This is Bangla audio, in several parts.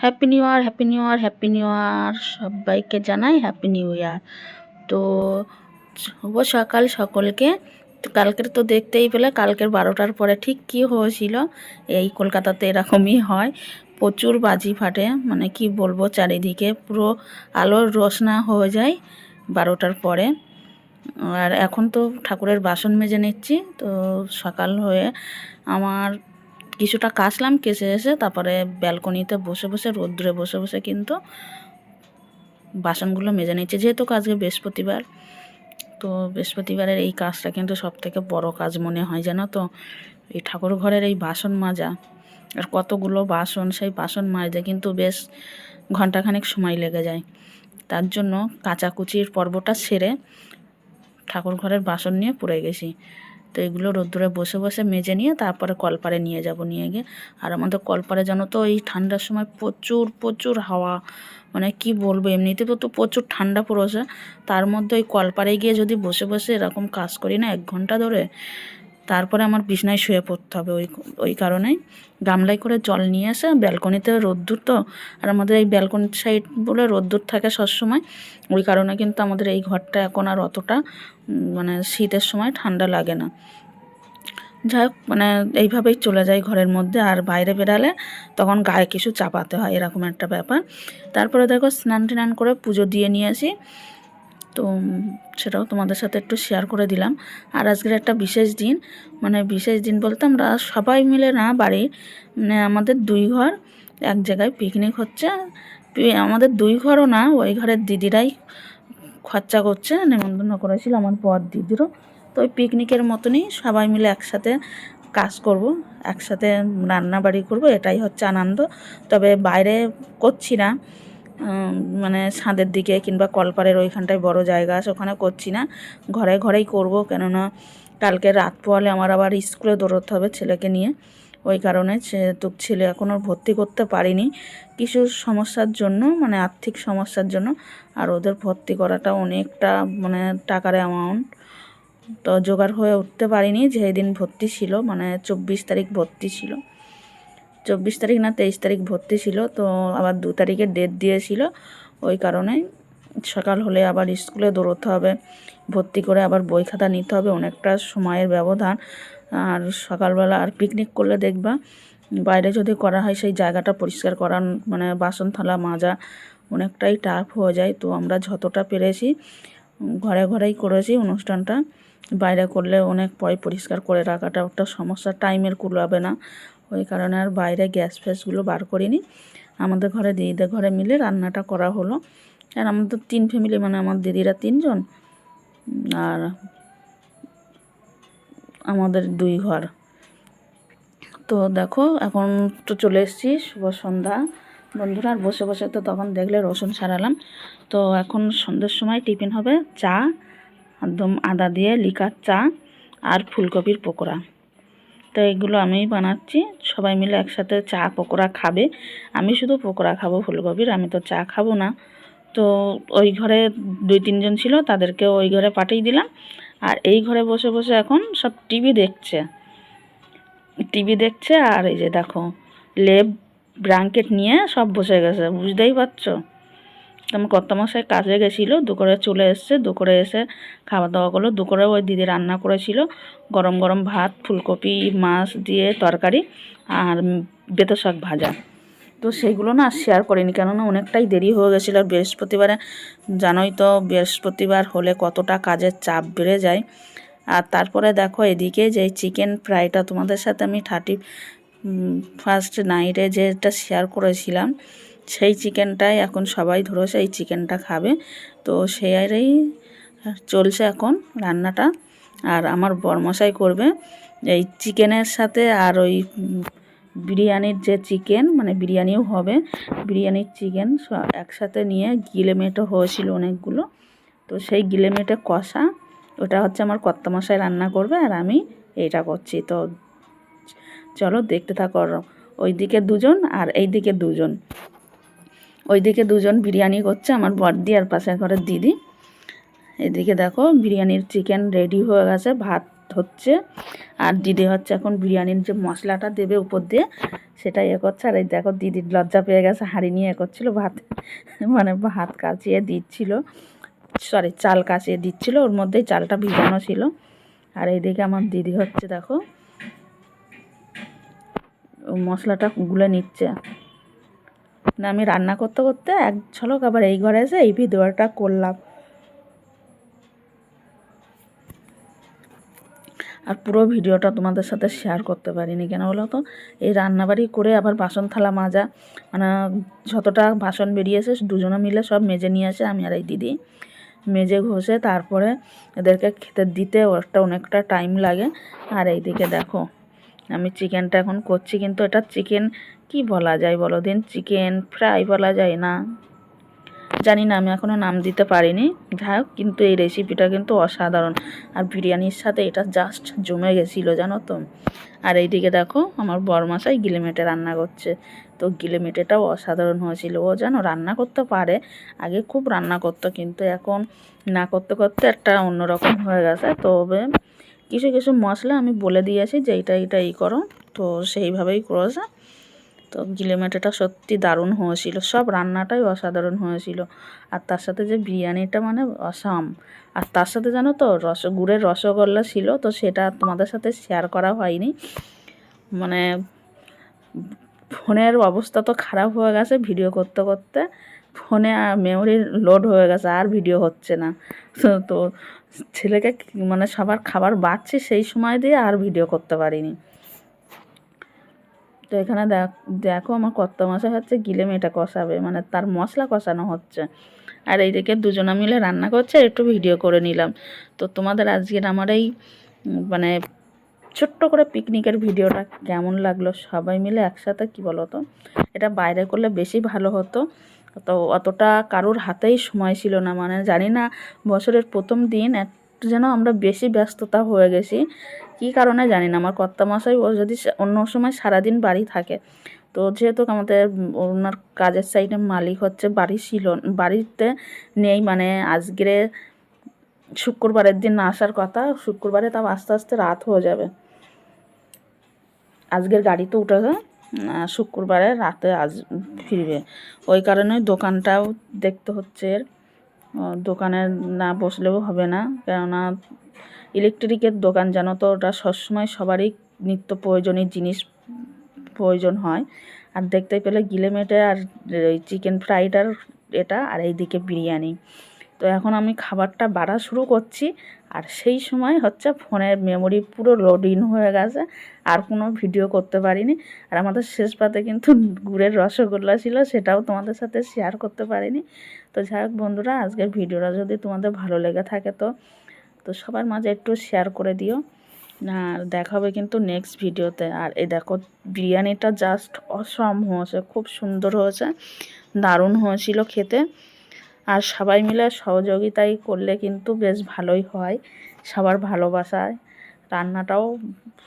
Happy new year, happy new year, happy new year, সবাইকে জানাই হ্যাপি নিউ ইয়ার। তো শুভ সকাল সকলকে। তো কালকের তো দেখতেই পেলে, কালকের 12টার পরে ঠিক কী হয়েছিল। এই কলকাতাতে এরকমই হয়, প্রচুর বাজি ফাটে, মানে কি বলবো, চারিদিকে পুরো আলোর রোশনা হয়ে যায় 12টার পরে। আর এখন তো ঠাকুরের বাসন মেজে নিচ্ছি। তো সকাল হয়ে আমার কিছুটা কাচলাম, কেচে এসে তারপরে ব্যালকনিতে বসে বসে, রোদ্দুরে বসে বসে কিন্তু বাসনগুলো মেজে নিচ্ছে, যেহেতু আজকে বৃহস্পতিবার। তো বৃহস্পতিবারের এই কাজটা কিন্তু সব থেকে বড় কাজ মনে হয়, জানো তো, এই ঠাকুর ঘরের এই বাসন মাজা। আর কতগুলো বাসন, সেই বাসন মাজতে কিন্তু বেশ ঘন্টাখানেক সময় লেগে যায়। তার জন্য কাচাকুচির পর্বটা সেরে ঠাকুর ঘরের বাসন নিয়ে পড়ে গেছি। তো এগুলো রোদ্দুরে বসে বসে মেজে নিয়ে তারপরে কলপারে নিয়ে যাব, নিয়ে গিয়ে। আর আমাদের কলপারে জানো তো এই ঠান্ডার সময় প্রচুর প্রচুর হাওয়া, মানে কি বলবো, এমনিতে তো প্রচুর ঠান্ডা পড়েছে, তার মধ্যে ওই কলপারে গিয়ে যদি বসে বসে এরকম কাজ করি না 1 ঘন্টা ধরে, তারপরে আমার বিছনায় শুয়ে পড়তে হবে। ওই কারণেই গামলায় করে জল নিয়ে এসে, ব্যালকনিতে রোদ্দুর তো, আর আমাদের এই ব্যালকনি সাইড বলে রোদ্দুর থাকে সবসময়, ওই কারণে কিন্তু আমাদের এই ঘরটা এখন আর অতটা মানে শীতের সময় ঠান্ডা লাগে না। যাই হোক, মানে এইভাবেই চলে যায় ঘরের মধ্যে, আর বাইরে বেরালে তখন গায়ে কিছু চাপাতে হয়, এরকম একটা ব্যাপার। তারপরে দেখো স্নান টান করে পুজো দিয়ে নিয়ে আসি, তো সেটাও তোমাদের সাথে একটু শেয়ার করে দিলাম। আর আজকের একটা বিশেষ দিন, মানে বিশেষ দিন বলতে আমরা সবাই মিলে না, বাড়ির মানে আমাদের 2 ঘর এক জায়গায় পিকনিক হচ্ছে। আমাদের 2 ঘরও না, ওই ঘরের দিদিরাই খরচা করছে, নেমন্তন্ন করেছিল আমার বর দিদিরও। তো ওই পিকনিকের মতনই সবাই মিলে একসাথে কাজ করব, একসাথে রান্না বাড়ি করব, এটাই হচ্ছে আনন্দ। তবে বাইরে করছি না, মানে ছাদের দিকে কিংবা কলপারের ওইখানটায় বড় জায়গা আছে, ওখানে করছি না, ঘরে ঘরেই করব। কেননা কালকে রাত পোয়ালে আমার আবার স্কুলে দৌড়তে হবে ছেলেকে নিয়ে, ওই কারণে তো ছেলে এখনও ভর্তি করতে পারিনি কিছু সমস্যার জন্য, মানে আর্থিক সমস্যার জন্য। আর ওদের ভর্তি করাটা অনেকটা মানে টাকার অ্যামাউন্ট, তো জোগাড় হয়ে উঠতে পারিনি। যেদিন ভর্তি ছিল, মানে 24 তারিখ ভর্তি ছিল, 24 তারিখ না 23 তারিখ ভর্তি ছিল, তো আবার 2 তারিখে ডেট দিয়েছিল। ওই কারণে সকাল হলে আবার স্কুলে দৌড়তে হবে, ভর্তি করে আবার বই খাতা নিতে হবে, অনেকটা সময়ের ব্যবধান। আর সকালবেলা আর পিকনিক করলে দেখবা বাইরে যদি করা হয়, সেই জায়গাটা পরিষ্কার করা, মানে বাসন থালা মাজা অনেকটাই টাফ হয়ে যায়। তো আমরা যতটা পেরেছি ঘরে ঘরেই করেছি অনুষ্ঠানটা, বাইরে করলে অনেক পরে পরিষ্কার করে রাখাটা একটা সমস্যা, টাইমের কুলাবে না, ওই কারণে আর বাইরে গ্যাস ফ্যাসগুলো বার করিনি। আমাদের ঘরে দিদিদের ঘরে মিলে রান্নাটা করা হলো। আর আমাদের 3 ফ্যামিলি, মানে আমার দিদিরা 3 জন আর আমাদের 2 ঘর। তো দেখো এখন তো চলে এসেছি, শুভ সন্ধ্যা বন্ধুরা। আর বসে বসে তো তখন দেখলে রসুন ছাড়ালাম। তো এখন সন্ধ্যের সময় টিফিন হবে চা, একদম আদা দিয়ে লিকার চা আর ফুলকপির পকোড়া। তো এগুলো আমিই বানাচ্ছি, সবাই মিলে একসাথে চা পকোড়া খাবে। আমি শুধু পকোড়া খাবো ফুলকপির, আমি তো চা খাবো না। তো ওই ঘরে 2-3 জন ছিল, তাদেরকে ওই ঘরে পাঠিয়ে দিলাম। আর এই ঘরে বসে বসে এখন সব টিভি দেখছে। আর এই যে দেখো লেপ ব্ল্যাঙ্কেট নিয়ে সব বসে গেছে, বুঝতেই পারছো। আমার কর্তামশাই কাজে গেছিলো, দুপুরে চলে এসছে, দুপুরে এসে খাওয়া দাওয়া করলো। দুপুরে ওই দিদি রান্না করেছিল গরম গরম ভাত, ফুলকপি মাছ দিয়ে তরকারি আর বেতো শাক ভাজা। তো সেইগুলো না শেয়ার করিনি, কেননা অনেকটাই দেরি হয়ে গেছিলো। আর বৃহস্পতিবারে জানোই তো বৃহস্পতিবার হলে কতটা কাজের চাপ বেড়ে যায়। আর তারপরে দেখো এদিকে যে চিকেন ফ্রাইটা তোমাদের সাথে আমি ফার্স্ট নাইটে যেটা শেয়ার করেছিলাম, সেই চিকেনটাই এখন সবাই ধরেছে এই চিকেনটা খাবে। তো সেই চলছে এখন রান্নাটা। আর আমার বরমশাই করবে এই চিকেনের সাথে আর ওই বিরিয়ানির যে চিকেন, মানে বিরিয়ানিও হবে, বিরিয়ানির চিকেন একসাথে নিয়ে গিলেমেটে হয়েছিল অনেকগুলো। তো সেই গিলেমেটে কষা ওটা হচ্ছে আমার কর্তামশাই রান্না করবে, আর আমি এইটা করছি। তো চলো দেখতে থাকো। ওইদিকে দুজন আর এইদিকে দুজন, ওইদিকে দুজন বিরিয়ানি করছে, আমার বড়দি আর পাশের ঘরের দিদি। এদিকে দেখো বিরিয়ানির চিকেন রেডি হয়ে গেছে, ভাত হচ্ছে, আর দিদি হচ্ছে এখন বিরিয়ানির যে মশলাটা দেবে উপর দিয়ে সেটা করছে। আর এই দেখো দিদির লজ্জা পেয়ে গেছে, হাঁড়ি নিয়ে করছিল ভাত, মানে ভাত কাচিয়ে দিচ্ছিল, সরি চাল কাচিয়ে দিচ্ছিল, ওর মধ্যেই চালটা ভিজানো ছিল। আর এইদিকে আমার দিদি হচ্ছে দেখো মশলাটা গুলে নিচ্ছে। না আমি রান্না করতে করতে এক ঝলক আবার এই ঘরে এসে এই ভিডিওটা করলাম। আর পুরো ভিডিওটা তোমাদের সাথে শেয়ার করতে পারিনি, কেন বলো তো এই রান্নাবাড়ি করে আবার বাসন থালা মাজা, মানে যতটা বাসন বেরিয়েছে দুজনে মিলে সব মেজে নিয়ে আসে, আমি আর এই দিদি মেজে ঘষে তারপরে এদেরকে খেতে দিতে ওটা অনেকটা টাইম লাগে। আর এইদিকে দেখো আমি চিকেনটা এখন করছি, কিন্তু এটা চিকেন কি বলা যায় বলো দিন, চিকেন ফ্রাই বলা যায় না, জানি না, আমি এখনও নাম দিতে পারিনি। যাই হোক, কিন্তু এই রেসিপিটা কিন্তু অসাধারণ, আর বিরিয়ানির সাথে এটা জাস্ট জমে গেছিলো জানো তো। আর এইদিকে দেখো আমার বরমশাই গিলেমেটে রান্না করছে। তো গিলেমেটেটাও অসাধারণ হয়েছিল। ও যেন রান্না করতে পারে, আগে খুব রান্না করতো, কিন্তু এখন না করতে করতে একটা অন্যরকম হয়ে গেছে। তবে কিছু কিছু মশলা আমি বলে দিয়েছি যে এটা এই করো, তো সেইভাবেই করেছে। তো গিলেমেটেটা সত্যি দারুণ হয়েছিল, সব রান্নাটাই অসাধারণ হয়েছিল। আর তার সাথে যে বিরিয়ানিটা মানে অসাম। আর তার সাথে জানো তো গুড়ের রসগোল্লা ছিল, তো সেটা তোমাদের সাথে শেয়ার করা হয়নি, মানে ফোনের অবস্থা তো খারাপ হয়ে গেছে ভিডিও করতে করতে, ফোনে মেমোরি লোড হয়ে গেছে, আর ভিডিও হচ্ছে না। তো ছেলেকে মানে সবার খাবার বাড়ছে সেই সময় দিয়ে আর ভিডিও করতে পারিনি। তো এখানে দেখো আমার কর্তামশাই হচ্ছে গিলেমেটা কষাবে, মানে তার মশলা কষানো হচ্ছে, আর এইদিকে দুজনা মিলে রান্না করছে, একটু ভিডিও করে নিলাম। তো তোমাদের আজকের আমার এই মানে ছোট্ট করে পিকনিকের ভিডিওটা কেমন লাগলো, সবাই মিলে একসাথে, কি বলো তো, এটা বাইরে করলে বেশি ভালো হতো। তো অতটা কারোর হাতেই সময় ছিল না, মানে জানি না বছরের প্রথম দিন একটু যেন আমরা বেশি ব্যস্ততা হয়ে গেছি, কী কারণে জানি না। আমার কর্তামশাই ও যদি অন্য সময় সারাদিন বাড়ি থাকে, তো যেহেতু আমাদের ওনার কাজের সাইডে মালিক হচ্ছে বাড়িতে নেই, মানে আজকে শুক্রবারের দিন আসার কথা, শুক্রবারে তাও আস্তে আস্তে রাত হয়ে যাবে, আজকের গাড়িতে উঠেছে, শুক্রবারে রাতে ফিরবে। ওই কারণে দোকানটাও দেখতে হচ্ছে, দোকানে না বসলেও হবে না, কেননা ইলেকট্রিকের দোকান জানো তো, ওটা সবসময় সবারই নিত্য প্রয়োজনীয় জিনিস প্রয়োজন হয়। আর দেখতে পেলে গিলেমেটে আর ওই চিকেন ফ্রাইডার এটা, আর এইদিকে বিরিয়ানি। তো এখন আমি খাবারটা বাড়া শুরু করছি, আর সেই সময় হচ্ছে ফোনের মেমোরি পুরো লোডিং হয়ে গেছে, আর কোনো ভিডিও করতে পারিনি। আর আমাদের শেষ পাতে কিন্তু গুড়ের রসগোল্লা ছিল, সেটাও তোমাদের সাথে শেয়ার করতে পারিনি। তো যাই হোক বন্ধুরা, আজকের ভিডিওটা যদি তোমাদের ভালো লেগে থাকে তো সবার মাঝে একটু শেয়ার করে দিও। আর দেখা হবে কিন্তু নেক্সট ভিডিওতে। আর এই দেখো বিরিয়ানিটা জাস্ট অসম হয়েছে, খুব সুন্দর হয়েছে, দারুণ হয়েছিল খেতে। আর সবাই মিলে সহযোগিতায় করলে কিন্তু বেশ ভালোই হয়, সবার ভালোবাসায়। রান্নাটাও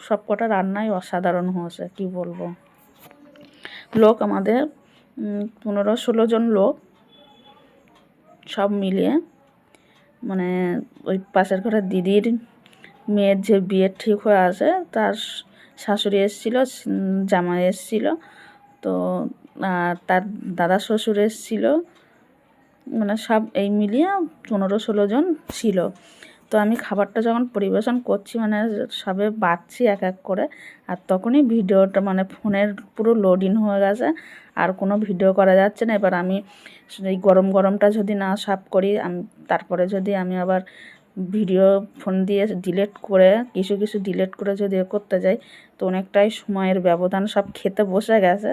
সবকটা রান্নাই অসাধারণ হয়েছে, কি বলবো। লোক আমাদের 15-16 জন লোক সব মিলিয়ে, মানে ওই পাশের ঘরের দিদির মেয়ের যে বিয়ে ঠিক হয়ে আছে, তার শাশুড়ি এসেছিলো, জামাই এসেছিলো, তো তার দাদা শ্বশুর এসেছিলো, মানে সব এই মিলিয়ে 15-16 জন ছিল। তো আমি খাবারটা যখন পরিবেশন করছি মানে সবে বাড়ছি এক এক করে, আর তখনই ভিডিওটা মানে ফোনের পুরো লোডিং হয়ে গেছে, আর কোনো ভিডিও করা যাচ্ছে না। এবার আমি এই গরম গরমটা যদি না সাফ করি, তারপরে যদি আমি আবার ভিডিও ফোন দিয়ে ডিলিট করে কিছু কিছু ডিলিট করে যদি করতে যাই, তো অনেকটাই সময়ের ব্যবধান, সব খেতে বসে গেছে।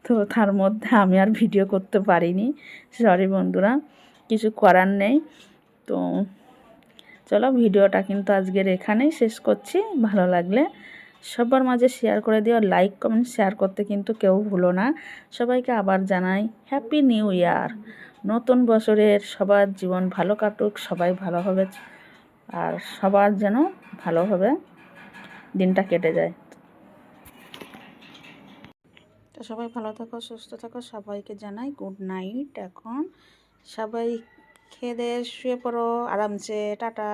তো তার মধ্যে আমি আর ভিডিও করতে পারিনি, সরি বন্ধুরা, কিছু করার নেই। তো চলো ভিডিওটা কিন্তু আজকের এখানেই শেষ করছি। ভালো লাগলে সবার মাঝে শেয়ার করে দিও, লাইক কমেন্ট শেয়ার করতে কিন্তু কেউ ভুলো না। সবাইকে আবার জানাই হ্যাপি নিউ ইয়ার, নতুন বছরের সবার জীবন ভালো কাটুক, সবাই ভালোভাবে আর সবার যেন ভালোভাবে দিনটা কেটে যায়। তো সবাই ভালো থাকো, সুস্থ থাকো, সবাইকে জানাই গুড নাইট। এখন সবাই খেয়ে দিয়ে শুয়ে পড়ো আরামসে, টাটা।